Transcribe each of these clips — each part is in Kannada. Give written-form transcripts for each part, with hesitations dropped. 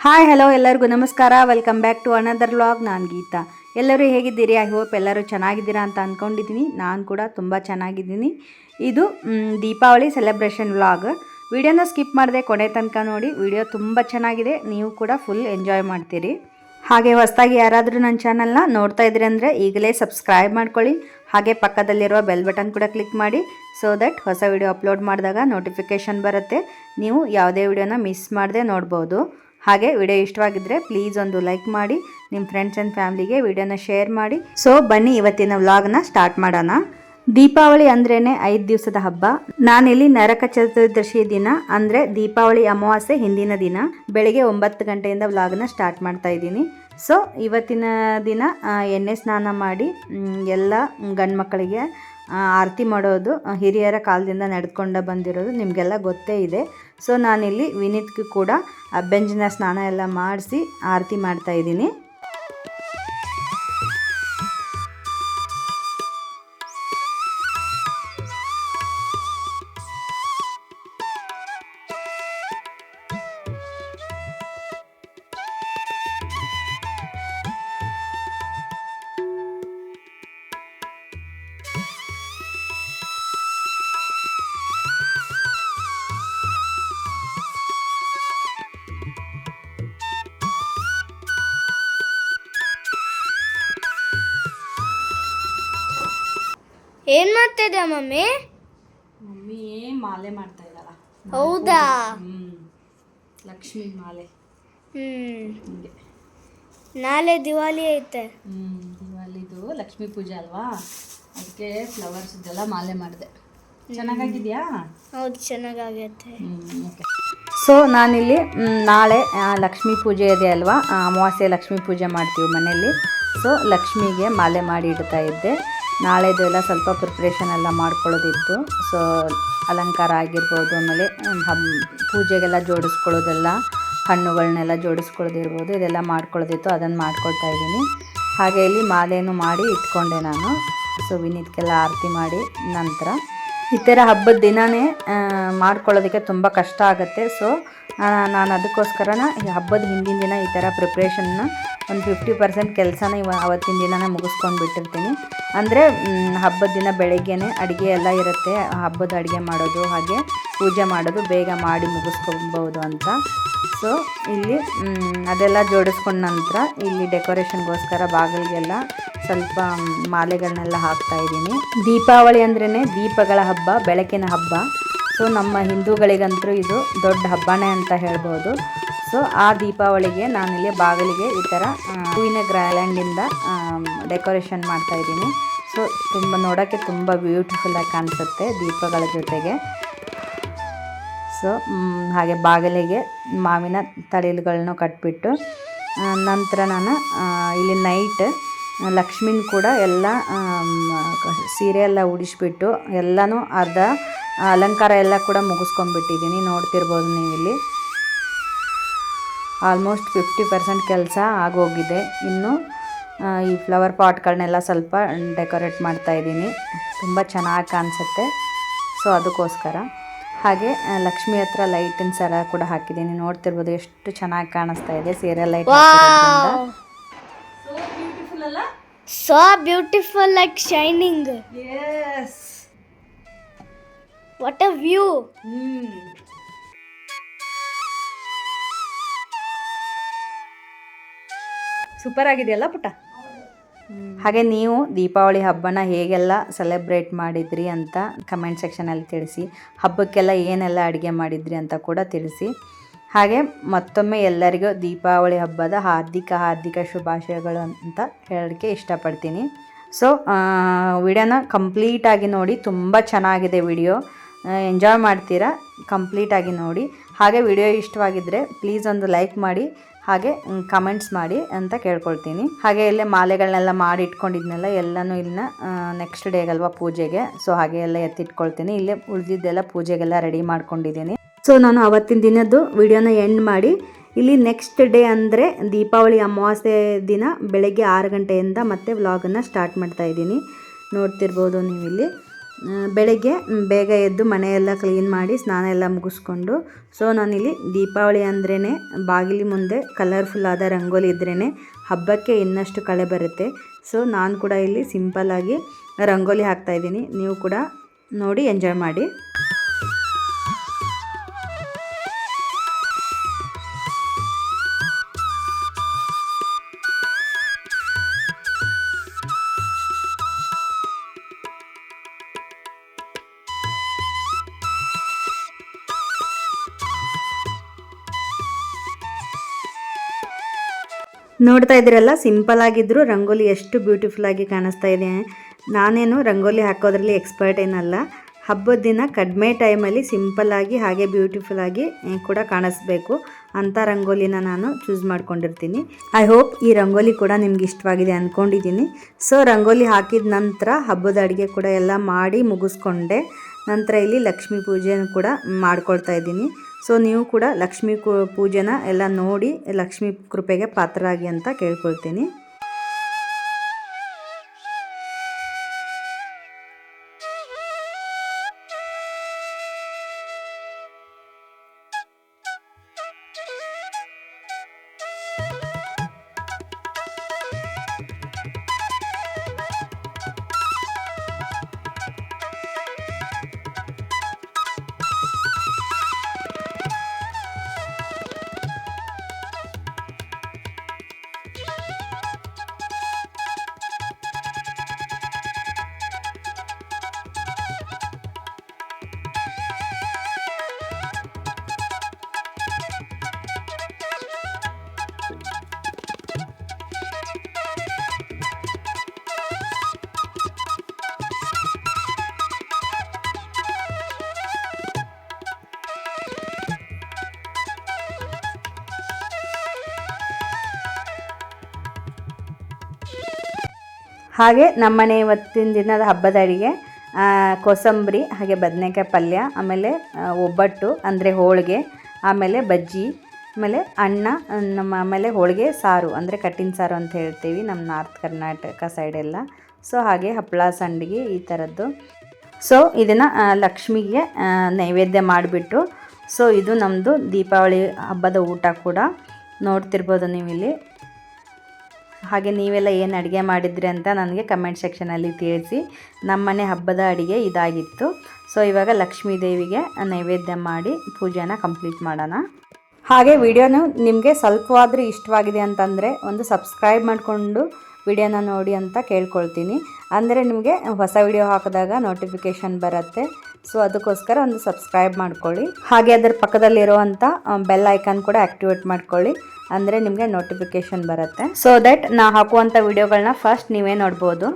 ಹಾಯ್ ಹಲೋ ಎಲ್ಲರಿಗೂ ನಮಸ್ಕಾರ. Welcome back to another vlog. ನಾನು ಗೀತಾ. ಎಲ್ಲರೂ ಹೇಗಿದ್ದೀರಿ? ಐ ಹೋಪ್ ಎಲ್ಲರೂ ಚೆನ್ನಾಗಿದ್ದೀರಾ ಅಂತ ಅಂದ್ಕೊಂಡಿದ್ದೀನಿ. ನಾನು ಕೂಡ ತುಂಬ ಚೆನ್ನಾಗಿದ್ದೀನಿ. ಇದು ದೀಪಾವಳಿ ಸೆಲೆಬ್ರೇಷನ್ ವ್ಲಾಗ್. ವಿಡಿಯೋನ ಸ್ಕಿಪ್ ಮಾಡದೆ ಕೊನೆ ತನಕ ನೋಡಿ. ವಿಡಿಯೋ ತುಂಬ ಚೆನ್ನಾಗಿದೆ, ನೀವು ಕೂಡ ಫುಲ್ ಎಂಜಾಯ್ ಮಾಡ್ತೀರಿ. ಹಾಗೆ ಹೊಸದಾಗಿ ಯಾರಾದರೂ ನನ್ನ ಚಾನಲ್ನ ನೋಡ್ತಾ ಇದ್ರಿ ಅಂದರೆ ಈಗಲೇ ಸಬ್ಸ್ಕ್ರೈಬ್ ಮಾಡ್ಕೊಳ್ಳಿ. ಹಾಗೆ ಪಕ್ಕದಲ್ಲಿರುವ ಬೆಲ್ ಬಟನ್ ಕೂಡ ಕ್ಲಿಕ್ ಮಾಡಿ, ಸೊ ದಟ್ ಹೊಸ ವಿಡಿಯೋ ಅಪ್ಲೋಡ್ ಮಾಡಿದಾಗ ನೋಟಿಫಿಕೇಷನ್ ಬರುತ್ತೆ. ನೀವು ಯಾವುದೇ ವಿಡಿಯೋನ ಮಿಸ್ ಮಾಡದೆ ನೋಡ್ಬೋದು. ಹಾಗೆ ವಿಡಿಯೋ ಇಷ್ಟವಾಗಿದ್ದರೆ ಪ್ಲೀಸ್ ಒಂದು ಲೈಕ್ ಮಾಡಿ, ನಿಮ್ಮ ಫ್ರೆಂಡ್ಸ್ ಆ್ಯಂಡ್ ಫ್ಯಾಮ್ಲಿಗೆ ವಿಡಿಯೋನ ಶೇರ್ ಮಾಡಿ. ಸೊ ಬನ್ನಿ ಇವತ್ತಿನ ವ್ಲಾಗ್ನ ಸ್ಟಾರ್ಟ್ ಮಾಡೋಣ. ದೀಪಾವಳಿ ಅಂದ್ರೇ 5 ದಿವಸದ ಹಬ್ಬ. ನಾನಿಲ್ಲಿ ನರಕ ಚತುರ್ದಶಿ ದಿನ ಅಂದರೆ ದೀಪಾವಳಿ ಅಮಾವಾಸ್ಯೆ ಹಿಂದಿನ ದಿನ ಬೆಳಗ್ಗೆ 9 ಗಂಟೆಯಿಂದ ವ್ಲಾಗ್ನ ಸ್ಟಾರ್ಟ್ ಮಾಡ್ತಾ ಇದ್ದೀನಿ. ಸೊ ಇವತ್ತಿನ ದಿನ ಎಣ್ಣೆ ಸ್ನಾನ ಮಾಡಿ ಎಲ್ಲ ಗಂಡು ಮಕ್ಕಳಿಗೆ ಆರತಿ ಮಾಡೋದು ಹಿರಿಯರ ಕಾಲದಿಂದ ನಡೆದುಕೊಂಡು ಬಂದಿರೋದು ನಿಮಗೆಲ್ಲ ಗೊತ್ತೇ ಇದೆ. ಸೊ ನಾನಿಲ್ಲಿ ವಿನೀತ್ಗೂ ಕೂಡ ಅಭ್ಯಂಜನ ಸ್ನಾನ ಎಲ್ಲ ಮಾಡಿಸಿ ಆರತಿ ಮಾಡ್ತಾಯಿದ್ದೀನಿ. ಏನ್ ಮಾಡ್ತಾ ಇದ್ದ ಮಮ್ಮಿ? ಮಮ್ಮಿ ಮಾಲೆ ಮಾಡ್ತಾ ಇದ್ದಾಳ. ಹೌದಾ? ಲಕ್ಷ್ಮಿ ಮಾಲೆ. ನಾಳೆ ದಿವಾಲಿ ಐತೆ. ದಿವಾಲಿದು ಲಕ್ಷ್ಮೀ ಪೂಜೆ ಅಲ್ವಾ, ಅದಕ್ಕೆ ಫ್ಲವರ್ಸ್ ಇದೆಲ್ಲ ಮಾಲೆ ಮಾಡಿದೆ. ಚೆನ್ನಾಗಿದೆಯಾ? ಹೌದು, ಚೆನ್ನಾಗೈತೆ. ಓಕೆ. ಸೊ ನಾನಿಲ್ಲಿ ನಾಳೆ ಲಕ್ಷ್ಮೀ ಪೂಜೆ ಇದೆ ಅಲ್ವಾ, ಅಮಾವಾಸ್ಯೆ ಲಕ್ಷ್ಮೀ ಪೂಜೆ ಮಾಡ್ತೀವಿ ಮನೆಯಲ್ಲಿ. ಸೊ ಲಕ್ಷ್ಮಿಗೆ ಮಾಲೆ ಮಾಡಿ ಇಡ್ತಾ ಇದ್ದೆ. ನಾಳೆದು ಎಲ್ಲ ಸ್ವಲ್ಪ ಪ್ರಿಪ್ರೇಷನ್ ಎಲ್ಲ ಮಾಡ್ಕೊಳ್ಳೋದಿತ್ತು. ಸೊ ಅಲಂಕಾರ ಆಗಿರ್ಬೋದು, ಆಮೇಲೆ ಪೂಜೆಗೆಲ್ಲ ಜೋಡಿಸ್ಕೊಳ್ಳೋದೆಲ್ಲ, ಹಣ್ಣುಗಳನ್ನೆಲ್ಲ ಜೋಡಿಸ್ಕೊಳ್ಳೋದಿರ್ಬೋದು, ಇದೆಲ್ಲ ಮಾಡ್ಕೊಳ್ಳೋದಿತ್ತು. ಅದನ್ನು ಮಾಡ್ಕೊಳ್ತಾ ಇದ್ದೀನಿ. ಹಾಗೆ ಇಲ್ಲಿ ಮಾಲೆನೂ ಮಾಡಿ ಇಟ್ಕೊಂಡೆ ನಾನು. ಸೊ ವಿನೀತ್ಗೆಲ್ಲ ಆರತಿ ಮಾಡಿ ನಂತರ ಈ ಥರ ಹಬ್ಬದ ದಿನವೇ ಮಾಡ್ಕೊಳ್ಳೋದಕ್ಕೆ ತುಂಬ ಕಷ್ಟ ಆಗುತ್ತೆ. ಸೊ ನಾನು ಅದಕ್ಕೋಸ್ಕರನ ಈ ಹಬ್ಬದ ಹಿಂದಿನ ದಿನ ಈ ಥರ ಪ್ರಿಪ್ರೇಷನ್ನ ಒಂದು 50% ಕೆಲಸನ ಅವತ್ತಿನ ದಿನನೇ ಮುಗಿಸ್ಕೊಂಡು ಬಿಟ್ಟಿರ್ತೀನಿ. ಅಂದರೆ ಹಬ್ಬದ ದಿನ ಬೆಳಗ್ಗೆನೇ ಅಡುಗೆ ಎಲ್ಲ ಇರುತ್ತೆ, ಹಬ್ಬದ ಅಡುಗೆ ಮಾಡೋದು ಹಾಗೆ ಪೂಜೆ ಮಾಡೋದು ಬೇಗ ಮಾಡಿ ಮುಗಿಸ್ಕೊಬೋದು ಅಂತ. ಸೊ ಇಲ್ಲಿ ಅದೆಲ್ಲ ಜೋಡಿಸ್ಕೊಂಡ ನಂತರ ಇಲ್ಲಿ ಡೆಕೋರೇಷನ್ಗೋಸ್ಕರ ಬಾಗಿಲಿಗೆಲ್ಲ ಸ್ವಲ್ಪ ಮಾಲೆಗಳನ್ನೆಲ್ಲ ಹಾಕ್ತಾಯಿದ್ದೀನಿ. ದೀಪಾವಳಿ ಅಂದ್ರೇ ದೀಪಗಳ ಹಬ್ಬ, ಬೆಳಕಿನ ಹಬ್ಬ. ಸೊ ನಮ್ಮ ಹಿಂದೂಗಳಿಗಂತೂ ಇದು ದೊಡ್ಡ ಹಬ್ಬನೇ ಅಂತ ಹೇಳ್ಬೋದು. ಸೊ ಆ ದೀಪಾವಳಿಗೆ ನಾನಿಲ್ಲಿ ಬಾಗಿಲಿಗೆ ಈ ಥರ ಹೂವಿನ ಗ್ರ್ಯಾಲೆಂಡಿಂದ ಡೆಕೋರೇಷನ್ ಮಾಡ್ತಾಯಿದ್ದೀನಿ. ಸೊ ತುಂಬ ನೋಡೋಕ್ಕೆ ತುಂಬ ಬ್ಯೂಟಿಫುಲ್ಲಾಗಿ ಕಾಣಿಸುತ್ತೆ ದೀಪಗಳ ಜೊತೆಗೆ. ಸೊ ಹಾಗೆ ಬಾಗಿಲಿಗೆ ಮಾವಿನ ತಳಿಲುಗಳನ್ನು ಕಟ್ಬಿಟ್ಟು ನಂತರ ನಾನು ಇಲ್ಲಿ ನೈಟ್ ಲಕ್ಷ್ಮಿನ ಕೂಡ ಎಲ್ಲ ಸೀರೆ ಎಲ್ಲ ಉಡಿಸ್ಬಿಟ್ಟು ಎಲ್ಲನೂ ಅರ್ಧ ಅಲಂಕಾರ ಎಲ್ಲ ಕೂಡ ಮುಗಿಸ್ಕೊಂಡ್ಬಿಟ್ಟಿದ್ದೀನಿ. ನೋಡ್ತಿರ್ಬೋದು ನೀವಿಲ್ಲಿ ಆಲ್ಮೋಸ್ಟ್ 50% ಕೆಲಸ ಆಗೋಗಿದೆ. ಇನ್ನು ಈ ಫ್ಲವರ್ ಪಾಟ್ಗಳನ್ನೆಲ್ಲ ಸ್ವಲ್ಪ ಡೆಕೋರೇಟ್ ಮಾಡ್ತಾಯಿದ್ದೀನಿ, ತುಂಬ ಚೆನ್ನಾಗಿ ಕಾಣಿಸುತ್ತೆ. ಸೊ ಅದಕ್ಕೋಸ್ಕರ ಹಾಗೆ ಲಕ್ಷ್ಮಿ ಹತ್ರ ಲೈಟಿನ ಸರ ಕೂಡ ಹಾಕಿದ್ದೀನಿ. ನೋಡ್ತಿರ್ಬೋದು ಎಷ್ಟು ಚೆನ್ನಾಗಿ ಕಾಣಿಸ್ತಾ ಇದೆ ಸೀರೆ light. So beautiful, like shining. Yes. What a view. Super ಆಗಿದೆಯಲ್ಲ ಪುಟ್ಟ? ಹಾಗೆ ನೀವು ದೀಪಾವಳಿ ಹಬ್ಬನ ಹೇಗೆಲ್ಲ ಸೆಲೆಬ್ರೇಟ್ ಮಾಡಿದ್ರಿ ಅಂತ ಕಮೆಂಟ್ ಸೆಕ್ಷನಲ್ಲಿ ತಿಳಿಸಿ. ಹಬ್ಬಕ್ಕೆಲ್ಲ ಏನೆಲ್ಲ ಅಡುಗೆ ಮಾಡಿದ್ರಿ ಅಂತ ಕೂಡ ತಿಳಿಸಿ. ಹಾಗೆ ಮತ್ತೊಮ್ಮೆ ಎಲ್ಲರಿಗೂ ದೀಪಾವಳಿ ಹಬ್ಬದ ಹಾರ್ದಿಕ ಶುಭಾಶಯಗಳು ಅಂತ ಹೇಳೋಕ್ಕೆ ಇಷ್ಟಪಡ್ತೀನಿ. ಸೊ ವಿಡಿಯೋನ ಕಂಪ್ಲೀಟಾಗಿ ನೋಡಿ, ತುಂಬ ಚೆನ್ನಾಗಿದೆ ವಿಡಿಯೋ, ಎಂಜಾಯ್ ಮಾಡ್ತೀರಾ. ಕಂಪ್ಲೀಟಾಗಿ ನೋಡಿ. ಹಾಗೆ ವಿಡಿಯೋ ಇಷ್ಟವಾಗಿದ್ದರೆ ಪ್ಲೀಸ್ ಒಂದು ಲೈಕ್ ಮಾಡಿ, ಹಾಗೆ ಕಮೆಂಟ್ಸ್ ಮಾಡಿ ಅಂತ ಕೇಳ್ಕೊಳ್ತೀನಿ. ಹಾಗೆ ಇಲ್ಲೇ ಮಾಲೆಗಳನ್ನೆಲ್ಲ ಮಾಡಿ ಇಟ್ಕೊಂಡಿದ್ನೆಲ್ಲ ಎಲ್ಲನೂ ಇಲ್ಲಿನ ನೆಕ್ಸ್ಟ್ ಡೇಗಲ್ವಾ ಪೂಜೆಗೆ. ಸೊ ಹಾಗೆ ಎಲ್ಲ ಎತ್ತಿಟ್ಕೊಳ್ತೀನಿ. ಇಲ್ಲೇ ಉಳಿದಿದ್ದೆಲ್ಲ ಪೂಜೆಗೆಲ್ಲ ರೆಡಿ ಮಾಡ್ಕೊಂಡಿದ್ದೀನಿ. ಸೊ ನಾನು ಅವತ್ತಿನ ದಿನದ್ದು ವಿಡಿಯೋನ ಎಂಡ್ ಮಾಡಿ ಇಲ್ಲಿ ನೆಕ್ಸ್ಟ್ ಡೇ ಅಂದರೆ ದೀಪಾವಳಿ ಅಮಾವಾಸ್ಯೆ ದಿನ ಬೆಳಗ್ಗೆ 6 ಗಂಟೆಯಿಂದ ಮತ್ತೆ ವ್ಲಾಗನ್ನು ಸ್ಟಾರ್ಟ್ ಮಾಡ್ತಾಯಿದ್ದೀನಿ. ನೋಡ್ತಿರ್ಬೋದು ನೀವಿಲ್ಲಿ ಬೆಳಗ್ಗೆ ಬೇಗ ಎದ್ದು ಮನೆಯೆಲ್ಲ ಕ್ಲೀನ್ ಮಾಡಿ ಸ್ನಾನ ಎಲ್ಲ ಮುಗಿಸ್ಕೊಂಡು ಸೊ ನಾನಿಲ್ಲಿ ದೀಪಾವಳಿ ಅಂದ್ರೇ ಬಾಗಿಲಿ ಮುಂದೆ ಕಲರ್ಫುಲ್ ಆದ ರಂಗೋಲಿ ಇದ್ರೇ ಹಬ್ಬಕ್ಕೆ ಇನ್ನಷ್ಟು ಕಳೆ ಬರುತ್ತೆ. ಸೊ ನಾನು ಕೂಡ ಇಲ್ಲಿ ಸಿಂಪಲ್ಲಾಗಿ ರಂಗೋಲಿ ಹಾಕ್ತಾಯಿದ್ದೀನಿ. ನೀವು ಕೂಡ ನೋಡಿ ಎಂಜಾಯ್ ಮಾಡಿ. ನೋಡ್ತಾ ಇದ್ದೀರಲ್ಲ, ಸಿಂಪಲ್ ಆಗಿದ್ದರೂ ರಂಗೋಲಿ ಎಷ್ಟು ಬ್ಯೂಟಿಫುಲ್ಲಾಗಿ ಕಾಣಿಸ್ತಾ ಇದೆ. ನಾನೇನು ರಂಗೋಲಿ ಹಾಕೋದ್ರಲ್ಲಿ ಎಕ್ಸ್ಪರ್ಟ್ ಏನಲ್ಲ. ಹಬ್ಬದ ದಿನ ಕಡಿಮೆ ಟೈಮಲ್ಲಿ ಸಿಂಪಲ್ಲಾಗಿ ಹಾಗೆ ಬ್ಯೂಟಿಫುಲ್ಲಾಗಿ ಕೂಡ ಕಾಣಿಸ್ಬೇಕು ಅಂಥ ರಂಗೋಲಿನ ನಾನು ಚೂಸ್ ಮಾಡ್ಕೊಂಡಿರ್ತೀನಿ. ಐ ಹೋಪ್ ಈ ರಂಗೋಲಿ ಕೂಡ ನಿಮ್ಗೆ ಇಷ್ಟವಾಗಿದೆ ಅಂದ್ಕೊಂಡಿದ್ದೀನಿ. ಸೊ ರಂಗೋಲಿ ಹಾಕಿದ ನಂತರ ಹಬ್ಬದ ಅಡುಗೆ ಕೂಡ ಎಲ್ಲ ಮಾಡಿ ಮುಗಿಸ್ಕೊಂಡೆ. ನಂತರ ಇಲ್ಲಿ ಲಕ್ಷ್ಮೀ ಪೂಜೆನೂ ಕೂಡ ಮಾಡ್ಕೊಳ್ತಾ ಇದ್ದೀನಿ. ಸೊ ನೀವು ಕೂಡ ಲಕ್ಷ್ಮೀ ಪೂಜೆನ ಎಲ್ಲ ನೋಡಿ ಲಕ್ಷ್ಮೀ ಕೃಪೆಗೆ ಪಾತ್ರರಾಗಿ ಅಂತ ಕೇಳ್ಕೊಳ್ತೀನಿ. ಹಾಗೆ ನಮ್ಮನೆ ಇವತ್ತಿನ ದಿನದ ಹಬ್ಬದ ಅಡಿಗೆ ಕೋಸಂಬರಿ, ಹಾಗೆ ಬದನೆಕಾಯಿ ಪಲ್ಯ, ಆಮೇಲೆ ಒಬ್ಬಟ್ಟು ಅಂದರೆ ಹೋಳಿಗೆ, ಆಮೇಲೆ ಬಜ್ಜಿ, ಆಮೇಲೆ ಅನ್ನ, ಆಮೇಲೆ ಹೋಳಿಗೆ ಸಾರು ಅಂದರೆ ಕಟ್ಟಿನ ಸಾರು ಅಂತ ಹೇಳ್ತೀವಿ ನಮ್ಮ ನಾರ್ತ್ ಕರ್ನಾಟಕ ಸೈಡೆಲ್ಲ. ಸೊ ಹಾಗೆ ಹಪ್ಪಳ, ಸಂಡಿಗೆ ಈ ಥರದ್ದು. ಸೊ ಇದನ್ನು ಲಕ್ಷ್ಮಿಗೆ ನೈವೇದ್ಯ ಮಾಡಿಬಿಟ್ಟು ಸೊ ಇದು ನಮ್ಮದು ದೀಪಾವಳಿ ಹಬ್ಬದ ಊಟ ಕೂಡ ನೋಡ್ತಿರ್ಬೋದು ನೀವಿಲ್ಲಿ. ಹಾಗೆ ನೀವೆಲ್ಲ ಏನು ಅಡುಗೆ ಮಾಡಿದ್ರಿ ಅಂತ ನನಗೆ ಕಮೆಂಟ್ ಸೆಕ್ಷನಲ್ಲಿ ತಿಳಿಸಿ. ನಮ್ಮನೆ ಹಬ್ಬದ ಅಡುಗೆ ಇದಾಗಿತ್ತು. ಸೊ ಇವಾಗ ಲಕ್ಷ್ಮೀ ದೇವಿಗೆ ನೈವೇದ್ಯ ಮಾಡಿ ಪೂಜೆನ ಕಂಪ್ಲೀಟ್ ಮಾಡೋಣ. ಹಾಗೆ ವಿಡಿಯೋನು ನಿಮಗೆ ಸ್ವಲ್ಪವಾದರೂ ಇಷ್ಟವಾಗಿದೆ ಅಂತಂದರೆ ಒಂದು ಸಬ್ಸ್ಕ್ರೈಬ್ ಮಾಡಿಕೊಂಡು ವಿಡಿಯೋನ ನೋಡಿ ಅಂತ ಕೇಳ್ಕೊಳ್ತೀನಿ. ಅಂದರೆ ನಿಮಗೆ ಹೊಸ ವಿಡಿಯೋ ಹಾಕಿದಾಗ ನೋಟಿಫಿಕೇಷನ್ ಬರುತ್ತೆ. ಸೊ ಅದಕ್ಕೋಸ್ಕರ ಒಂದು ಸಬ್ಸ್ಕ್ರೈಬ್ ಮಾಡ್ಕೊಳ್ಳಿ. ಹಾಗೆ ಅದರ ಪಕ್ಕದಲ್ಲಿರುವಂಥ ಬೆಲ್ ಐಕಾನ್ ಕೂಡ ಆ್ಯಕ್ಟಿವೇಟ್ ಮಾಡ್ಕೊಳ್ಳಿ, ಅಂದರೆ ನಿಮಗೆ ನೋಟಿಫಿಕೇಷನ್ ಬರುತ್ತೆ. ಸೊ ದಟ್ ನಾ ಹಾಕುವಂಥ ವಿಡಿಯೋಗಳನ್ನ ಫಸ್ಟ್ ನೀವೇ ನೋಡ್ಬೋದು.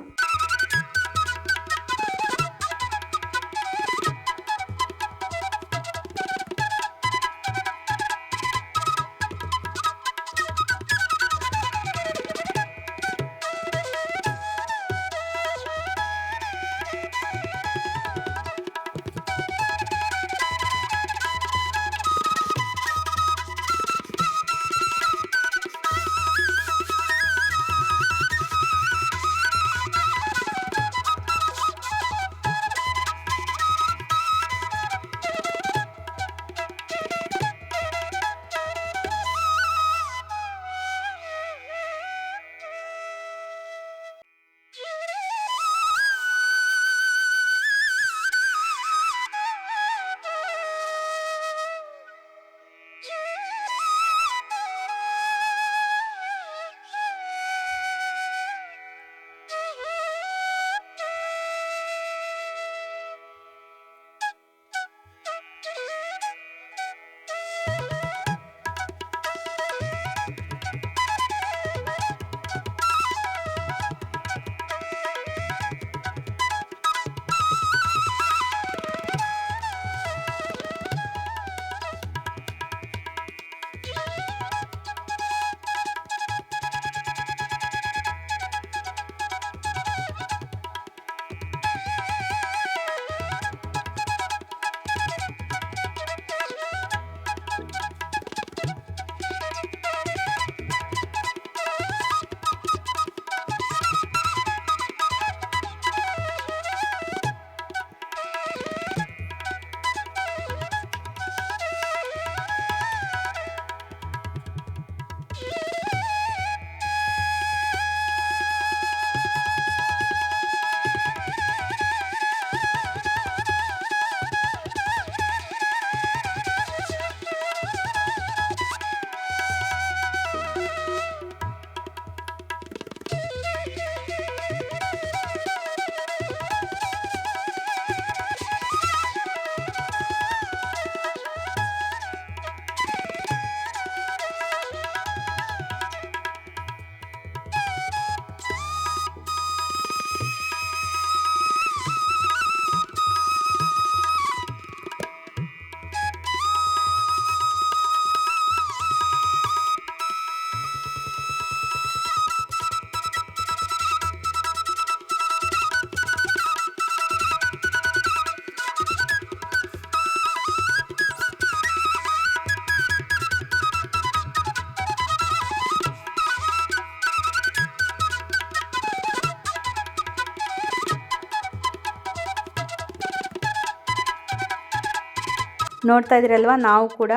ನೋಡ್ತಾ ಇದ್ರಲ್ವ, ನಾವು ಕೂಡ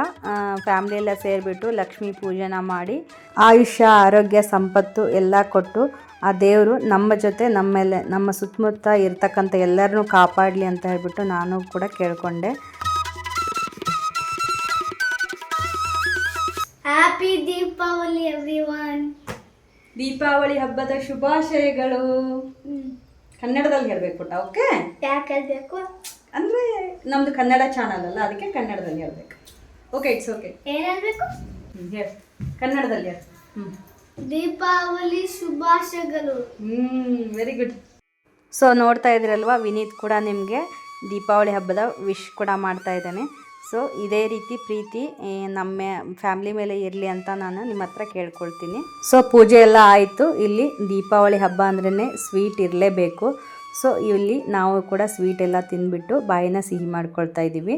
ಫ್ಯಾಮ್ಲಿ ಎಲ್ಲ ಸೇರಿಬಿಟ್ಟು ಲಕ್ಷ್ಮೀ ಪೂಜೆನ ಮಾಡಿ ಆಯುಷ್ಯ ಆರೋಗ್ಯ ಸಂಪತ್ತು ಎಲ್ಲ ಕೊಟ್ಟು ಆ ದೇವರು ನಮ್ಮ ಜೊತೆ ನಮ್ಮ ಸುತ್ತಮುತ್ತ ಇರ್ತಕ್ಕಂಥ ಎಲ್ಲರನ್ನೂ ಕಾಪಾಡಲಿ ಅಂತ ಹೇಳ್ಬಿಟ್ಟು ನಾನು ಕೂಡ ಕೇಳಿಕೊಂಡೆ. Happy Deepavali everyone. ದೀಪಾವಳಿ ಹಬ್ಬದ ಶುಭಾಶಯಗಳು. ಕನ್ನಡದಲ್ಲಿ ಹೇಳ್ಬೇಕು ಪುಟ್ಟ, ಓಕೆ? ಯಾಕೆ ಹೇಳ್ಬೇಕು ಅಂದರೆ ನಮ್ಮದು ಕನ್ನಡ ಚಾನಲ್ ಅಲ್ಲ, ಅದಕ್ಕೆ ಕನ್ನಡದಲ್ಲಿ ಹೇಳ್ಬೇಕು. Okay, it's okay. ಏನ್ ಹೇಳ್ಬೇಕು? ಹೇಳಿ, ಕನ್ನಡದಲ್ಲಿ ಹೇಳಿ. ದೀಪಾವಳಿ ಶುಭಾಶಯಗಳು. Very good. ಸೊ ನೋಡ್ತಾ ಇದ್ರಲ್ವ, ವಿನೀತ್ ಕೂಡ ನಿಮಗೆ ದೀಪಾವಳಿ ಹಬ್ಬದ ವಿಶ್ ಕೂಡ ಮಾಡ್ತಾ ಇದ್ದಾನೆ. ಸೊ ಇದೇ ರೀತಿ ಪ್ರೀತಿ ನಮ್ಮ ಫ್ಯಾಮ್ಲಿ ಮೇಲೆ ಇರಲಿ ಅಂತ ನಾನು ನಿಮ್ಮ ಹತ್ರ ಕೇಳ್ಕೊಳ್ತೀನಿ. ಸೊ ಪೂಜೆ ಎಲ್ಲ ಆಯಿತು. ಇಲ್ಲಿ ದೀಪಾವಳಿ ಹಬ್ಬ ಅಂದ್ರೇ ಸ್ವೀಟ್ ಇರಲೇಬೇಕು. ಸೊ ಇಲ್ಲಿ ನಾವು ಕೂಡ ಸ್ವೀಟ್ ಎಲ್ಲ ತಿಂದ್ಬಿಟ್ಟು ಬಾಯಿನ ಸಿಹಿ ಮಾಡ್ಕೊಳ್ತಾ ಇದ್ದೀವಿ.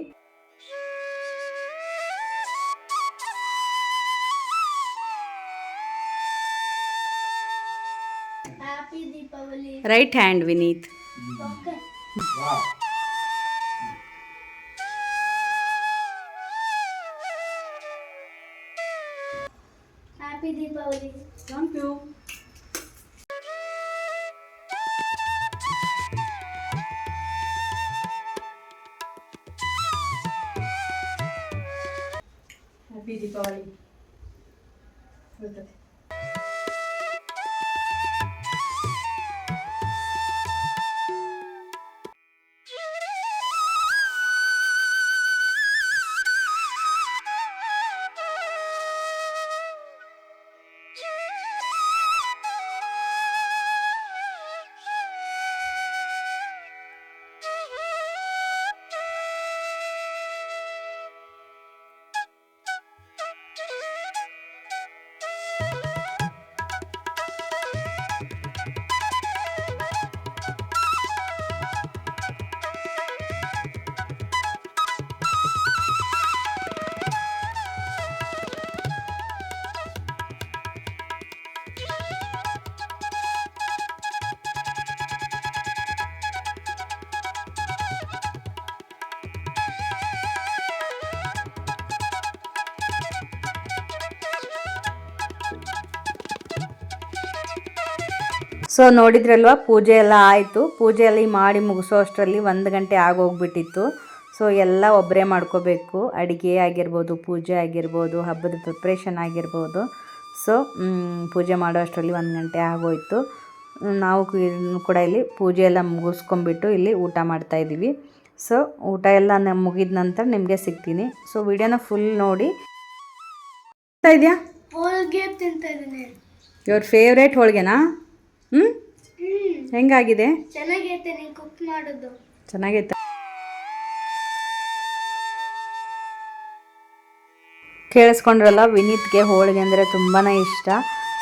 Happy Deepavali. Right hand Vineeth. Okay. Happy Deepavali. Thank you. Happy Deepavali. So ನೋಡಿದ್ರಲ್ವ, ಪೂಜೆ ಎಲ್ಲ ಆಯಿತು. ಪೂಜೆಯಲ್ಲಿ ಮಾಡಿ ಮುಗಿಸೋ ಅಷ್ಟರಲ್ಲಿ 1 ಗಂಟೆ ಆಗೋಗ್ಬಿಟ್ಟಿತ್ತು. ಸೊ ಎಲ್ಲ ಒಬ್ಬರೇ ಮಾಡ್ಕೋಬೇಕು, ಅಡುಗೆ ಆಗಿರ್ಬೋದು, ಪೂಜೆ ಆಗಿರ್ಬೋದು, ಹಬ್ಬದ ಪ್ರಿಪ್ರೇಷನ್ ಆಗಿರ್ಬೋದು. ಸೊ ಪೂಜೆ ಮಾಡೋ ಅಷ್ಟರಲ್ಲಿ 1 ಗಂಟೆ ಆಗೋಯಿತು. ನಾವು ಕೂಡ ಇಲ್ಲಿ ಪೂಜೆ ಎಲ್ಲ ಮುಗಿಸ್ಕೊಂಬಿಟ್ಟು ಇಲ್ಲಿ ಊಟ ಮಾಡ್ತಾಯಿದ್ದೀವಿ. ಸೊ ಊಟ ಎಲ್ಲ ಮುಗಿದ ನಂತರ ನಿಮಗೆ ಸಿಗ್ತೀನಿ. ಸೊ ವಿಡಿಯೋನ ಫುಲ್ ನೋಡಿ. ಇದೆಯಾ ಹೋಳಿಗೆ ತಿಂತಾ ಇದ್ದೀನಿ. ಯುವರ್ ಫೇವ್ರೇಟ್ ಹೋಳಿಗೆನಾ? ಹೆಂಗಾಗಿದೆ? ಚೆನ್ನಾಗೈತೆ. ನೀನು ಕುಕ್ ಮಾಡೋದು ಚೆನ್ನಾಗೈತೆ. ಕೇಳಿಸ್ಕೊಂಡ್ರಲ್ಲ, ವಿನೀತ್ಗೆ ಹೋಳಿಗೆ ಅಂದರೆ ತುಂಬಾ ಇಷ್ಟ.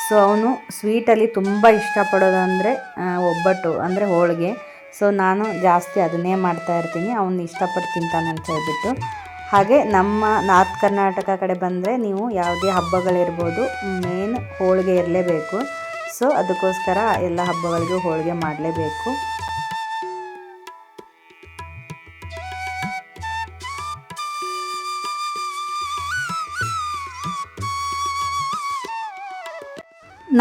ಸೊ ಅವನು ಸ್ವೀಟಲ್ಲಿ ತುಂಬ ಇಷ್ಟಪಡೋದು ಅಂದರೆ ಒಬ್ಬಟ್ಟು ಅಂದರೆ ಹೋಳಿಗೆ. ಸೊ ನಾನು ಜಾಸ್ತಿ ಅದನ್ನೇ ಮಾಡ್ತಾ ಇರ್ತೀನಿ, ಅವನು ಇಷ್ಟಪಟ್ಟು ತಿಂತಾನೆ ಅಂತ ಹೇಳ್ಬಿಟ್ಟು. ಹಾಗೆ ನಮ್ಮ ನಾರ್ತ್ ಕರ್ನಾಟಕ ಕಡೆ ಬಂದರೆ ನೀವು ಯಾವುದೇ ಹಬ್ಬಗಳಿರ್ಬೋದು, ಮೇನ್ ಹೋಳಿಗೆ ಇರಲೇಬೇಕು. ಸೊ ಅದಕ್ಕೋಸ್ಕರ ಎಲ್ಲ ಹಬ್ಬಗಳಿಗೂ ಹೋಳಿಗೆ ಮಾಡಲೇಬೇಕು.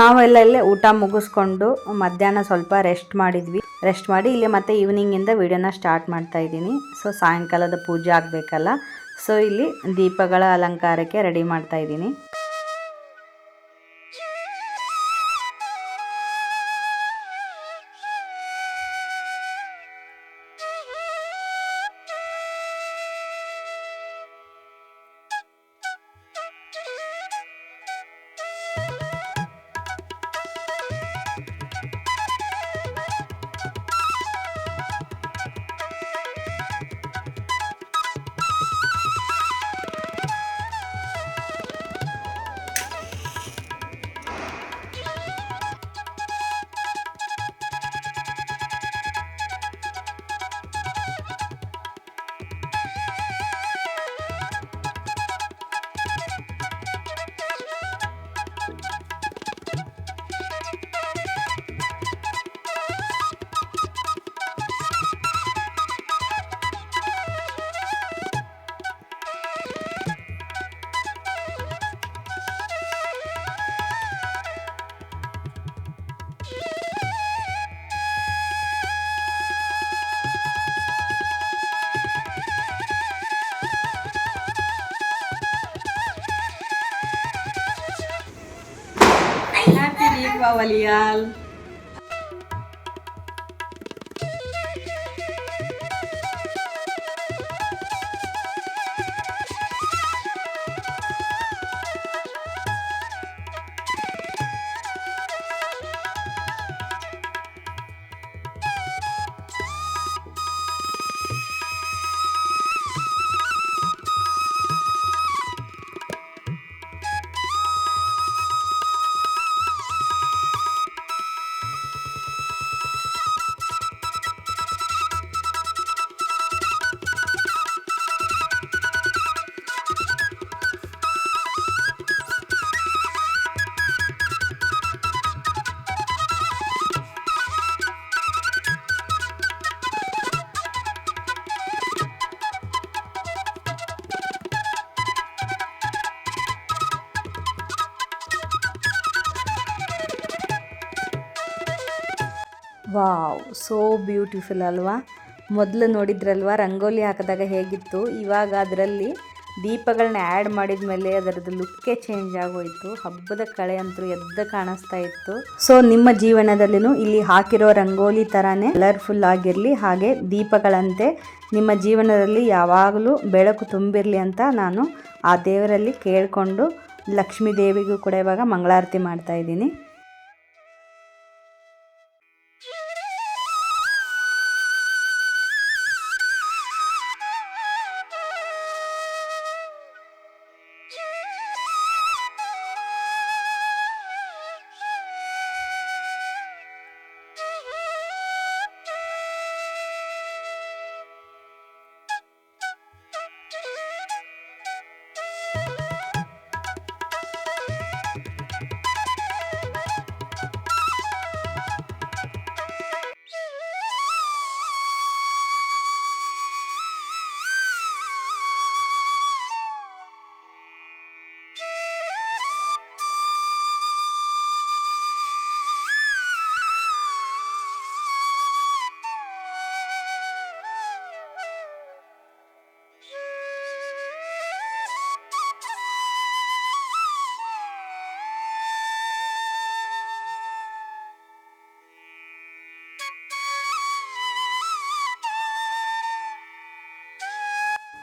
ನಾವೆಲ್ಲ ಇಲ್ಲೇ ಊಟ ಮುಗಿಸ್ಕೊಂಡು ಮಧ್ಯಾಹ್ನ ಸ್ವಲ್ಪ ರೆಸ್ಟ್ ಮಾಡಿದ್ವಿ. ರೆಸ್ಟ್ ಮಾಡಿ ಇಲ್ಲಿ ಮತ್ತೆ ಈವ್ನಿಂಗಿಂದ ವಿಡಿಯೋನ ಸ್ಟಾರ್ಟ್ ಮಾಡ್ತಾ ಇದ್ದೀನಿ. ಸೊ ಸಾಯಂಕಾಲದ ಪೂಜೆ ಆಗಬೇಕಲ್ಲ, ಸೊ ಇಲ್ಲಿ ದೀಪಗಳ ಅಲಂಕಾರಕ್ಕೆ ರೆಡಿ ಮಾಡ್ತಾ ಇದ್ದೀನಿ. Happy Deepavali all. Wow, so beautiful ಅಲ್ವಾ. ಮೊದಲು ನೋಡಿದ್ರಲ್ವ ರಂಗೋಲಿ ಹಾಕಿದಾಗ ಹೇಗಿತ್ತು, ಇವಾಗ ಅದರಲ್ಲಿ ದೀಪಗಳನ್ನ ಆ್ಯಡ್ ಮಾಡಿದ ಮೇಲೆ ಅದರದ್ದು ಲುಕ್ಕೇ ಚೇಂಜ್ ಆಗೋಯಿತು. ಹಬ್ಬದ ಕಳೆ ಅಂತೂ ಎದ್ದು ಕಾಣಿಸ್ತಾ ಇತ್ತು. ಸೊ ನಿಮ್ಮ ಜೀವನದಲ್ಲಿನೂ ಇಲ್ಲಿ ಹಾಕಿರೋ ರಂಗೋಲಿ ಥರನೇ ಕಲರ್ಫುಲ್ ಆಗಿರಲಿ, ಹಾಗೆ ದೀಪಗಳಂತೆ ನಿಮ್ಮ ಜೀವನದಲ್ಲಿ ಯಾವಾಗಲೂ ಬೆಳಕು ತುಂಬಿರಲಿ ಅಂತ ನಾನು ಆ ದೇವರಲ್ಲಿ ಕೇಳಿಕೊಂಡು ಲಕ್ಷ್ಮೀ ದೇವಿಗೂ ಕೂಡ ಇವಾಗ ಮಂಗಳಾರತಿ ಮಾಡ್ತಾ ಇದ್ದೀನಿ.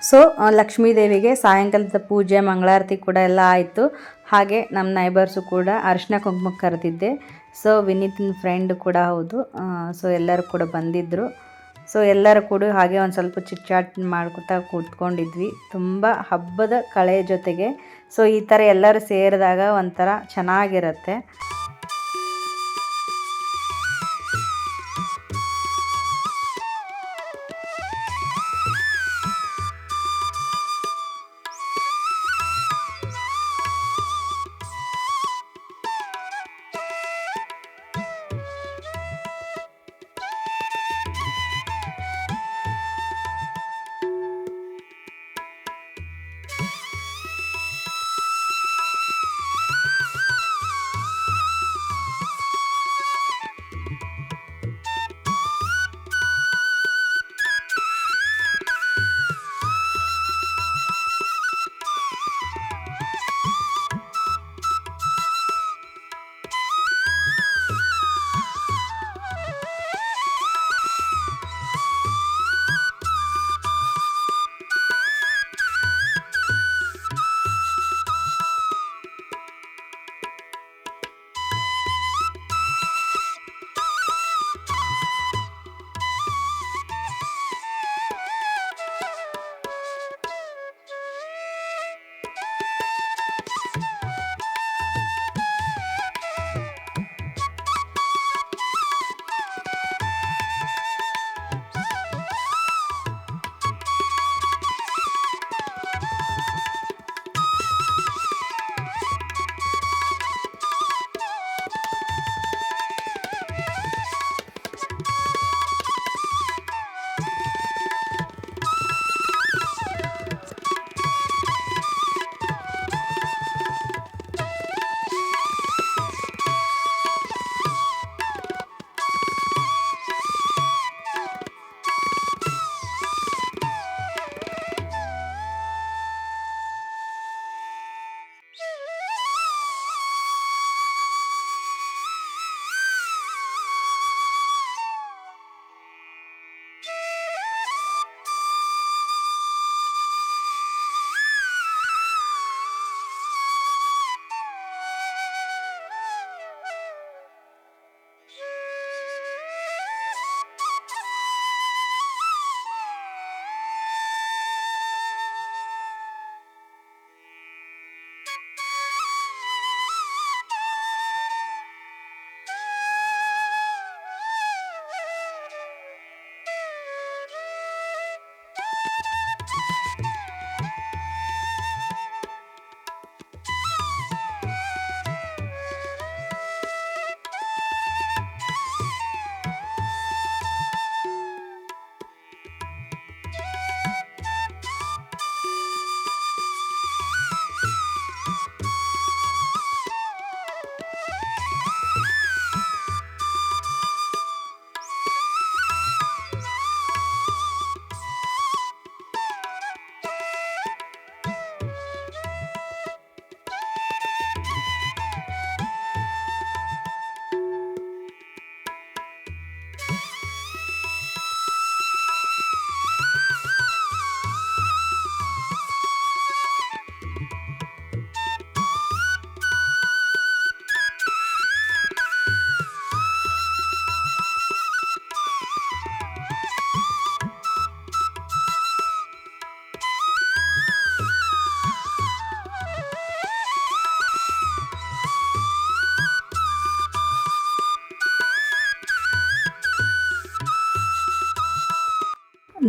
ಸೊ ಲಕ್ಷ್ಮೀ ದೇವಿಗೆ ಸಾಯಂಕಾಲದ ಪೂಜೆ ಮಂಗಳಾರತಿ ಕೂಡ ಎಲ್ಲ ಆಯಿತು. ಹಾಗೆ ನಮ್ಮ ನೈಬರ್ಸು ಕೂಡ ಅರಿಶಿನ ಕುಂಕುಮಕ್ಕೆ ಕರೆದಿದ್ದೆ. ಸೊ ವಿನೀತಿನ ಫ್ರೆಂಡ್ ಕೂಡ ಹೌದು. ಸೊ ಎಲ್ಲರೂ ಕೂಡ ಬಂದಿದ್ದರು. ಸೊ ಎಲ್ಲರೂ ಕೂಡ ಹಾಗೆ ಒಂದು ಸ್ವಲ್ಪ ಚಿಟ್ಚಾಟ್ ಮಾಡ್ಕೊತಾ ಕೂತ್ಕೊಂಡಿದ್ವಿ ತುಂಬ ಹಬ್ಬದ ಕಳೆ ಜೊತೆಗೆ. ಸೊ ಈ ಥರ ಎಲ್ಲರೂ ಸೇರಿದಾಗ ಒಂಥರ ಚೆನ್ನಾಗಿರುತ್ತೆ.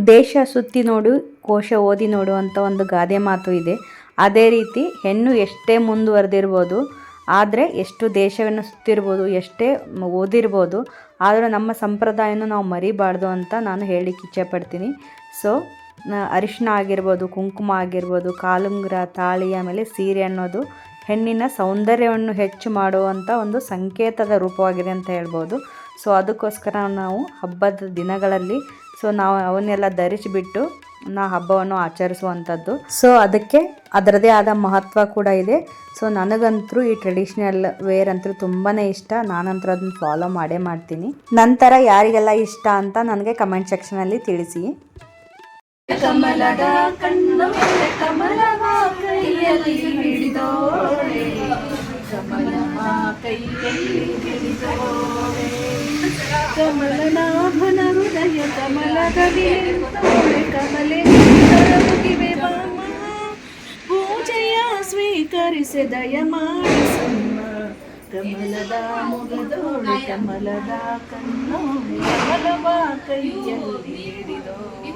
ದೇಶ ಸುತ್ತಿ ನೋಡು ಕೋಶ ಓದಿ ನೋಡು ಅಂತ ಒಂದು ಗಾದೆ ಮಾತು ಇದೆ. ಅದೇ ರೀತಿ ಹೆಣ್ಣು ಎಷ್ಟೇ ಮುಂದುವರೆದಿರ್ಬೋದು, ಆದರೆ ಎಷ್ಟು ದೇಶವನ್ನು ಸುತ್ತಿರ್ಬೋದು, ಎಷ್ಟೇ ಓದಿರ್ಬೋದು, ಆದರೂ ನಮ್ಮ ಸಂಪ್ರದಾಯನ ನಾವು ಮರಿಬಾರ್ದು ಅಂತ ನಾನು ಹೇಳಲಿಕ್ಕೆ ಇಚ್ಛೆಪಡ್ತೀನಿ. ಸೊ ಅರಿಶಿನ ಆಗಿರ್ಬೋದು, ಕುಂಕುಮ ಆಗಿರ್ಬೋದು, ಕಾಲುಂಗುರ, ತಾಳಿ, ಆಮೇಲೆ ಸೀರೆ ಅನ್ನೋದು ಹೆಣ್ಣಿನ ಸೌಂದರ್ಯವನ್ನು ಹೆಚ್ಚು ಮಾಡುವಂಥ ಒಂದು ಸಂಕೇತದ ರೂಪವಾಗಿದೆ ಅಂತ ಹೇಳ್ಬೋದು. ಸೊ ಅದಕ್ಕೋಸ್ಕರ ನಾವು ಹಬ್ಬದ ದಿನಗಳಲ್ಲಿ ನಾವು ಅವನ್ನೆಲ್ಲ ಧರಿಸಿಬಿಟ್ಟು ನಾವು ಹಬ್ಬವನ್ನು ಆಚರಿಸುವಂಥದ್ದು. ಸೊ ಅದಕ್ಕೆ ಅದರದೇ ಆದ ಮಹತ್ವ ಕೂಡ ಇದೆ. ಸೊ ನನಗಂತೂ ಈ ಟ್ರೆಡಿಷ್ನಲ್ ವೇರ್ ಅಂತೂ ತುಂಬಾ ಇಷ್ಟ. ನಾನಂತೂ ಅದನ್ನು ಫಾಲೋ ಮಾಡೇ ಮಾಡ್ತೀನಿ. ನಂತರ ಯಾರಿಗೆಲ್ಲ ಇಷ್ಟ ಅಂತ ನನಗೆ ಕಮೆಂಟ್ ಸೆಕ್ಷನಲ್ಲಿ ತಿಳಿಸಿ. ಕಮಲದ ಕಣ್ಣು ಕಮಲವ ಕೈಯಲ್ಲಿ ಹಿಡಿದೋಳೆ, ಕಮಲವ ಕೈಯಲ್ಲಿ ಹಿಡಿದೋಳೆ, ಕಮಲನಾಭನ ಹೃದಯ ಕಮಲದಲ್ಲಿ ನಿಂತೋಳೆ, ಕಮಲೆ ಮುಗಿವೆ ಬಾಮ, ಪೂಜೆಯ ಸ್ವೀಕರಿಸಿ ದಯ ಮಾಡಿಸಮ್ಮ, ಕಮಲದ ಮುಗಿದೋಳೆ, ಕಮಲದ ಕಣ್ಣೋಳೆ, ಕಮಲವ ಕೈಯಲ್ಲಿ ಹಿಡಿದೋಳೆ,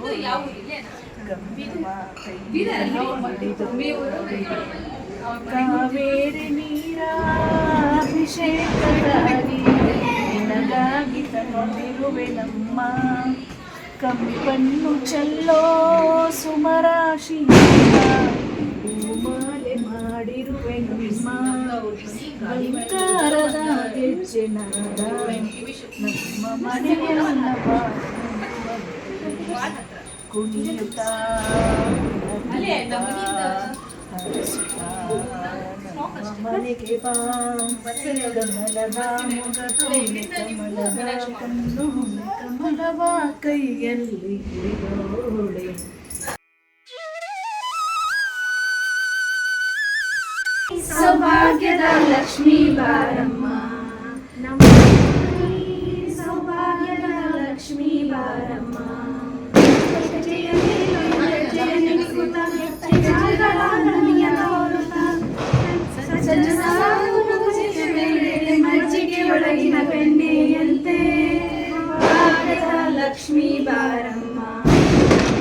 ಕಾವೇರಿ ನೀರ ಅಭಿಷೇಕಕ್ಕಾಗಿ ನಿನಗಾಗಿ ತಂದಿರುವೆ ನಮ್ಮ, ಕಂಪನ್ನು ಚೆಲ್ಲೋ ಸುಮರಾಶಿ ಮಾಲೆ ಮಾಡಿರುವೆ ನಮ್ಮ, ಬಂಗಾರದ ಗೆಜ್ಜೆ ನಾದ ನಮ್ಮ ಮನೆಗೆ ಕುಣಿಯುತ್ತಾ ಮನೆಗೆ ಬಾ, ಕಮಲದ ಮೊಗದೋಳೆ, ಕಮಲದ ಕಣ್ಣು ಕಮಲವ ಕೈಯಲ್ಲಿ ಹಿಡಿದೋಳೆ. ಸೌಭಾಗ್ಯದ ಲಕ್ಷ್ಮೀ ಬಾರಮ್ಮ, ಸೌಭಾಗ್ಯದ ಲಕ್ಷ್ಮೀ ಬಾರಮ್ಮ, ಮಜ್ಜಿಗೆ ಒಳಗಿನ ಬೆಣ್ಣೆಯಂತೆ ಲಕ್ಷ್ಮೀ ಬಾರಮ್ಮ,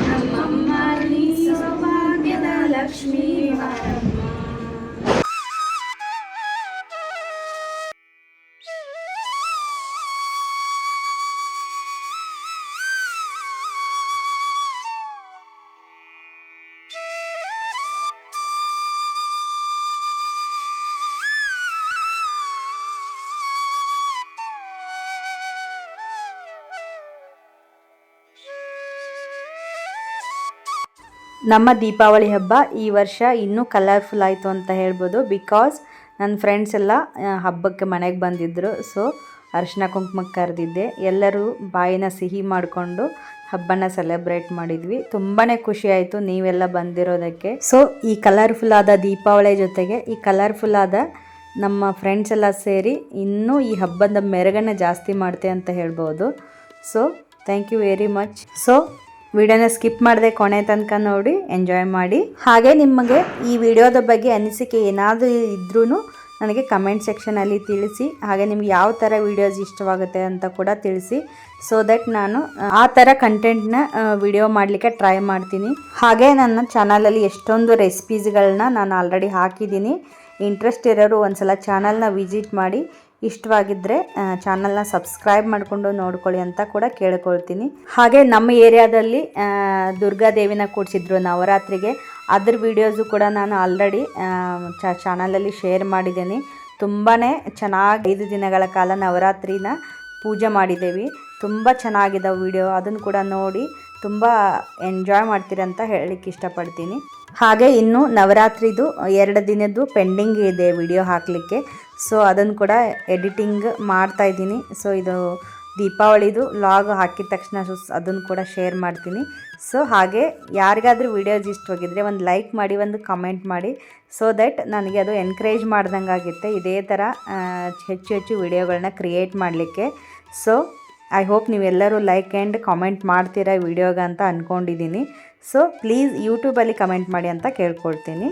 ನಮ್ಮಮ್ಮ ನೀ ಸೌಭಾಗ್ಯದ ಲಕ್ಷ್ಮೀ ಬಾರಮ್ಮ. ನಮ್ಮ ದೀಪಾವಳಿ ಹಬ್ಬ ಈ ವರ್ಷ ಇನ್ನೂ ಕಲರ್ಫುಲ್ ಆಯಿತು ಅಂತ ಹೇಳ್ಬೋದು. ಬಿಕಾಸ್ ನನ್ನ ಫ್ರೆಂಡ್ಸ್ ಎಲ್ಲ ಹಬ್ಬಕ್ಕೆ ಮನೆಗೆ ಬಂದಿದ್ದರು. ಸೊ ಅರಿಶಿನ ಕುಂಕುಮಕ್ಕೆ ಕರೆದಿದ್ದೆ. ಎಲ್ಲರೂ ಬಾಯಿನ ಸಿಹಿ ಮಾಡಿಕೊಂಡು ಹಬ್ಬನ ಸೆಲೆಬ್ರೇಟ್ ಮಾಡಿದ್ವಿ. ತುಂಬಾ ಖುಷಿ ಆಯಿತು ನೀವೆಲ್ಲ ಬಂದಿರೋದಕ್ಕೆ. ಸೊ ಈ ಕಲರ್ಫುಲ್ ಆದ ದೀಪಾವಳಿ ಜೊತೆಗೆ ಈ ಕಲರ್ಫುಲ್ ಆದ ನಮ್ಮ ಫ್ರೆಂಡ್ಸ್ ಎಲ್ಲ ಸೇರಿ ಇನ್ನೂ ಈ ಹಬ್ಬದ ಮೆರುಗನ್ನು ಜಾಸ್ತಿ ಮಾಡ್ತೆ ಅಂತ ಹೇಳ್ಬೋದು. So thank you very much. So ವಿಡಿಯೋನ ಸ್ಕಿಪ್ ಮಾಡದೆ ಕೊನೆ ತನಕ ನೋಡಿ ಎಂಜಾಯ್ ಮಾಡಿ. ಹಾಗೆ ನಿಮಗೆ ಈ ವಿಡಿಯೋದ ಬಗ್ಗೆ ಅನಿಸಿಕೆ ಏನಾದರೂ ಇದ್ರೂ ನನಗೆ ಕಮೆಂಟ್ ಸೆಕ್ಷನಲ್ಲಿ ತಿಳಿಸಿ. ಹಾಗೆ ನಿಮ್ಗೆ ಯಾವ ಥರ ವಿಡಿಯೋಸ್ ಇಷ್ಟವಾಗುತ್ತೆ ಅಂತ ಕೂಡ ತಿಳಿಸಿ. ಸೊ ದಟ್ ನಾನು ಆ ಥರ ಕಂಟೆಂಟ್ನ ವಿಡಿಯೋ ಮಾಡಲಿಕ್ಕೆ ಟ್ರೈ ಮಾಡ್ತೀನಿ. ಹಾಗೆ ನನ್ನ ಚಾನಲಲ್ಲಿ ಎಷ್ಟೊಂದು ರೆಸಿಪೀಸ್ಗಳನ್ನ ನಾನು ಆಲ್ರೆಡಿ ಹಾಕಿದ್ದೀನಿ. ಇಂಟ್ರೆಸ್ಟ್ ಇರೋರು ಒಂದ್ಸಲ ಚಾನಲ್ನ ವಿಸಿಟ್ ಮಾಡಿ. ಇಷ್ಟವಾಗಿದ್ದರೆ ಚಾನಲ್ನ ಸಬ್ಸ್ಕ್ರೈಬ್ ಮಾಡಿಕೊಂಡು ನೋಡ್ಕೊಳ್ಳಿ ಅಂತ ಕೂಡ ಕೇಳ್ಕೊಳ್ತೀನಿ. ಹಾಗೆ ನಮ್ಮ ಏರಿಯಾದಲ್ಲಿ ದುರ್ಗಾದೇವಿನ ಕೂಡಿಸಿದ್ರು ನವರಾತ್ರಿಗೆ. ಅದ್ರ ವೀಡಿಯೋಸು ಕೂಡ ನಾನು ಆಲ್ರೆಡಿ ಚಾನಲಲ್ಲಿ ಶೇರ್ ಮಾಡಿದ್ದೀನಿ. ತುಂಬಾ ಚೆನ್ನಾಗಿ 5 ದಿನಗಳ ಕಾಲ ನವರಾತ್ರಿನ ಪೂಜೆ ಮಾಡಿದ್ದೇವೆ. ತುಂಬ ಚೆನ್ನಾಗಿದೆ ವಿಡಿಯೋ. ಅದನ್ನು ಕೂಡ ನೋಡಿ ತುಂಬ ಎಂಜಾಯ್ ಮಾಡ್ತೀರಿ ಅಂತ ಹೇಳಲಿಕ್ಕೆ ಇಷ್ಟಪಡ್ತೀನಿ. ಹಾಗೆ ಇನ್ನು ನವರಾತ್ರಿದು 2 ದಿನದ್ದು ಪೆಂಡಿಂಗ್ ಇದೆ ವಿಡಿಯೋ ಹಾಕಲಿಕ್ಕೆ. ಸೊ ಅದನ್ನು ಕೂಡ ಎಡಿಟಿಂಗ್ ಮಾಡ್ತಾಯಿದ್ದೀನಿ. ಸೊ ಇದು ದೀಪಾವಳಿದು ಲಾಗ್ ಹಾಕಿದ ತಕ್ಷಣ ಅದನ್ನು ಕೂಡ ಶೇರ್ ಮಾಡ್ತೀನಿ. ಸೊ ಹಾಗೆ ಯಾರಿಗಾದರೂ ವಿಡಿಯೋಸ್ ಇಷ್ಟವಾಗಿದ್ದರೆ ಒಂದು ಲೈಕ್ ಮಾಡಿ, ಒಂದು ಕಮೆಂಟ್ ಮಾಡಿ. ಸೊ ದಟ್ ನನಗೆ ಅದು ಎನ್ಕರೇಜ್ ಮಾಡ್ದಂಗೆ ಆಗುತ್ತೆ ಇದೇ ಥರ ಹೆಚ್ಚು ಹೆಚ್ಚು ವಿಡಿಯೋಗಳನ್ನ ಕ್ರಿಯೇಟ್ ಮಾಡಲಿಕ್ಕೆ. ಸೊ ಐ ಹೋಪ್ ನೀವೆಲ್ಲರೂ ಲೈಕ್ ಆ್ಯಂಡ್ ಕಾಮೆಂಟ್ ಮಾಡ್ತೀರಾ ವಿಡಿಯೋಗೆ ಅಂತ ಅಂದ್ಕೊಂಡಿದ್ದೀನಿ. ಸೊ ಪ್ಲೀಸ್ ಯೂಟ್ಯೂಬಲ್ಲಿ ಕಮೆಂಟ್ ಮಾಡಿ ಅಂತ ಕೇಳ್ಕೊಳ್ತೀನಿ.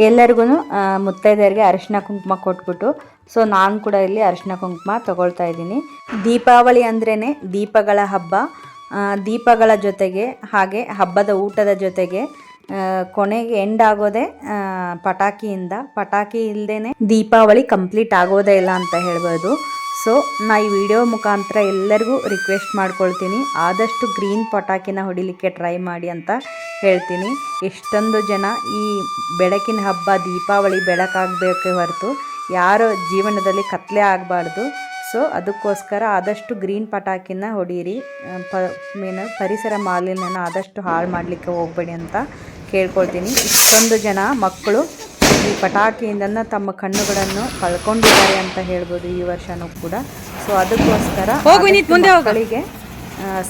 ಎಲ್ಲರಿಗೂ ಮುತ್ತೈದೆಯರಿಗೆ ಅರಿಶಿನ ಕುಂಕುಮ ಕೊಟ್ಬಿಟ್ಟು ಸೊ ನಾನು ಕೂಡ ಇಲ್ಲಿ ಅರಿಶಿನ ಕುಂಕುಮ ತಗೊಳ್ತಾ ಇದ್ದೀನಿ. ದೀಪಾವಳಿ ಅಂದ್ರೇ ದೀಪಗಳ ಹಬ್ಬ. ದೀಪಗಳ ಜೊತೆಗೆ ಹಾಗೆ ಹಬ್ಬದ ಊಟದ ಜೊತೆಗೆ ಕೊನೆಗೆ ಎಂಡ್ ಆಗೋದೇ ಪಟಾಕಿಯಿಂದ. ಪಟಾಕಿ ಇಲ್ಲದೇ ದೀಪಾವಳಿ ಕಂಪ್ಲೀಟ್ ಆಗೋದೇ ಇಲ್ಲ ಅಂತ ಹೇಳ್ಬೋದು. ಸೊ ನಾ ಈ ವಿಡಿಯೋ ಮುಖಾಂತರ ಎಲ್ಲರಿಗೂ ರಿಕ್ವೆಸ್ಟ್ ಮಾಡ್ಕೊಳ್ತೀನಿ, ಆದಷ್ಟು ಗ್ರೀನ್ ಪಟಾಕಿನ ಹೊಡಿಲಿಕ್ಕೆ ಟ್ರೈ ಮಾಡಿ ಅಂತ ಹೇಳ್ತೀನಿ. ಎಷ್ಟೊಂದು ಜನ ಈ ಬೆಳಕಿನ ಹಬ್ಬ ದೀಪಾವಳಿ ಬೆಳಕಾಗಬೇಕೇ ಹೊರತು ಯಾರ ಜೀವನದಲ್ಲಿ ಕತ್ಲೆ ಆಗಬಾರ್ದು. ಸೊ ಅದಕ್ಕೋಸ್ಕರ ಆದಷ್ಟು ಗ್ರೀನ್ ಪಟಾಕಿನ ಹೊಡೀರಿ. ಪರಿಸರ ಮಾಲಿನ್ಯನ ಆದಷ್ಟು ಹಾಳು ಮಾಡಲಿಕ್ಕೆ ಹೋಗಬೇಡಿ ಅಂತ ಕೇಳ್ಕೊಳ್ತೀನಿ. ಇಷ್ಟೊಂದು ಜನ ಮಕ್ಕಳು ಈ ಪಟಾಕಿಯಿಂದ ತಮ್ಮ ಕಣ್ಣುಗಳನ್ನು ಕಳ್ಕೊಂಡಿದ್ದಾರೆ ಅಂತ ಹೇಳ್ಬೋದು ಈ ವರ್ಷನೂ ಕೂಡ. ಸೊ ಅದಕ್ಕೋಸ್ಕರ ಮಕ್ಕಳಿಗೆ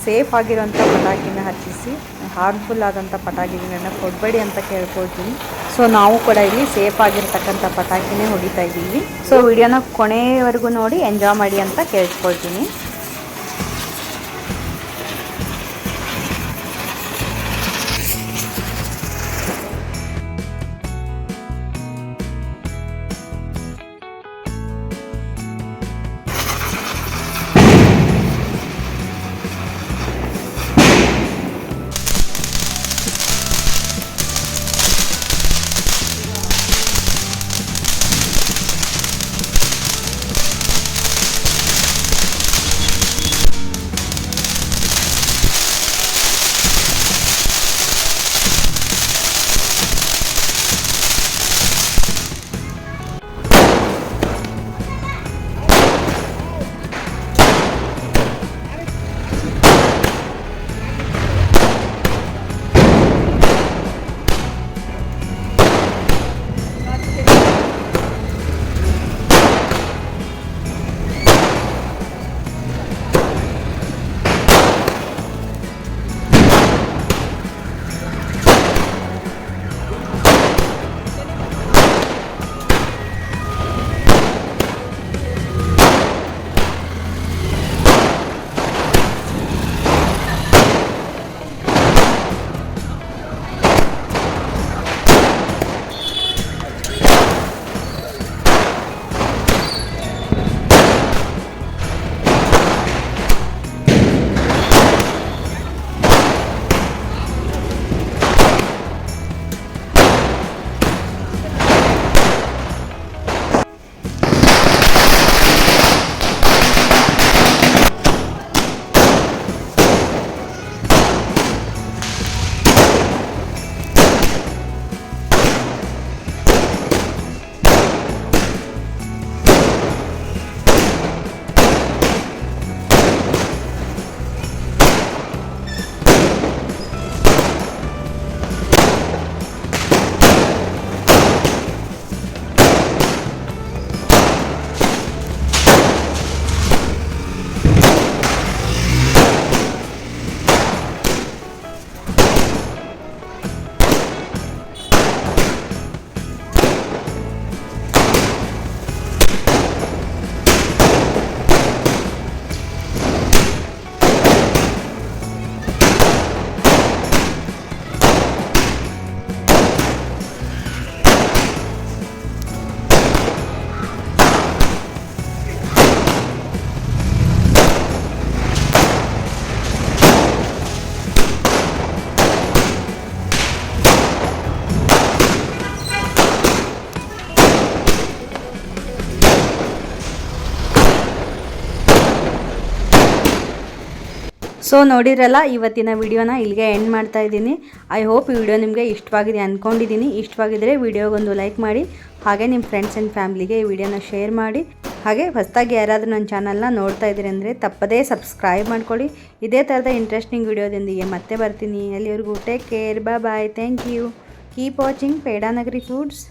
ಸೇಫ್ ಆಗಿರೋಂಥ ಪಟಾಕಿನ ಹಚ್ಚಿಸಿ ಹಾರ್ಮ್ಫುಲ್ ಆದಂಥ ಪಟಾಕಿಗಳನ್ನ ಕೊಡಬೇಡಿ ಅಂತ ಕೇಳ್ಕೊಳ್ತೀನಿ. ಸೊ ನಾವು ಕೂಡ ಇಲ್ಲಿ ಸೇಫ್ ಆಗಿರ್ತಕ್ಕಂಥ ಪಟಾಕಿನೇ ಹೊಡಿತಾ ಇದ್ದೀವಿ. ಸೊ ವಿಡಿಯೋನ ಕೊನೆಯವರೆಗೂ ನೋಡಿ ಎಂಜಾಯ್ ಮಾಡಿ ಅಂತ ಕೇಳ್ಕೊಳ್ತೀನಿ. ಸೊ ನೋಡಿದ್ರಲ್ಲ, ಇವತ್ತಿನ ವಿಡಿಯೋನ ಇಲ್ಲಿಗೆ ಎಂಡ್ ಮಾಡ್ತಾ ಇದ್ದೀನಿ. ಐ ಹೋಪ್ ಈ ವಿಡಿಯೋ ನಿಮಗೆ ಇಷ್ಟವಾಗಿದೆ ಅಂದ್ಕೊಂಡಿದ್ದೀನಿ. ಇಷ್ಟವಾಗಿದ್ದರೆ ವಿಡಿಯೋಗೊಂದು ಲೈಕ್ ಮಾಡಿ, ಹಾಗೆ ನಿಮ್ಮ ಫ್ರೆಂಡ್ಸ್ ಆ್ಯಂಡ್ ಫ್ಯಾಮ್ಲಿಗೆ ಈ ವಿಡಿಯೋನ ಶೇರ್ ಮಾಡಿ. ಹಾಗೆ ಹೊಸದಾಗಿ ಯಾರಾದರೂ ನನ್ನ ಚಾನಲ್ನ ನೋಡ್ತಾ ಇದ್ದೀರಿ ಅಂದರೆ ತಪ್ಪದೇ ಸಬ್ಸ್ಕ್ರೈಬ್ ಮಾಡ್ಕೊಳ್ಳಿ. ಇದೇ ಥರದ ಇಂಟ್ರೆಸ್ಟಿಂಗ್ ವಿಡಿಯೋದೊಂದಿಗೆ ಮತ್ತೆ ಬರ್ತೀನಿ. ಅಲ್ಲಿವರೆಗೂ take care, bye, thank you. Keep watching Pedanagari foods.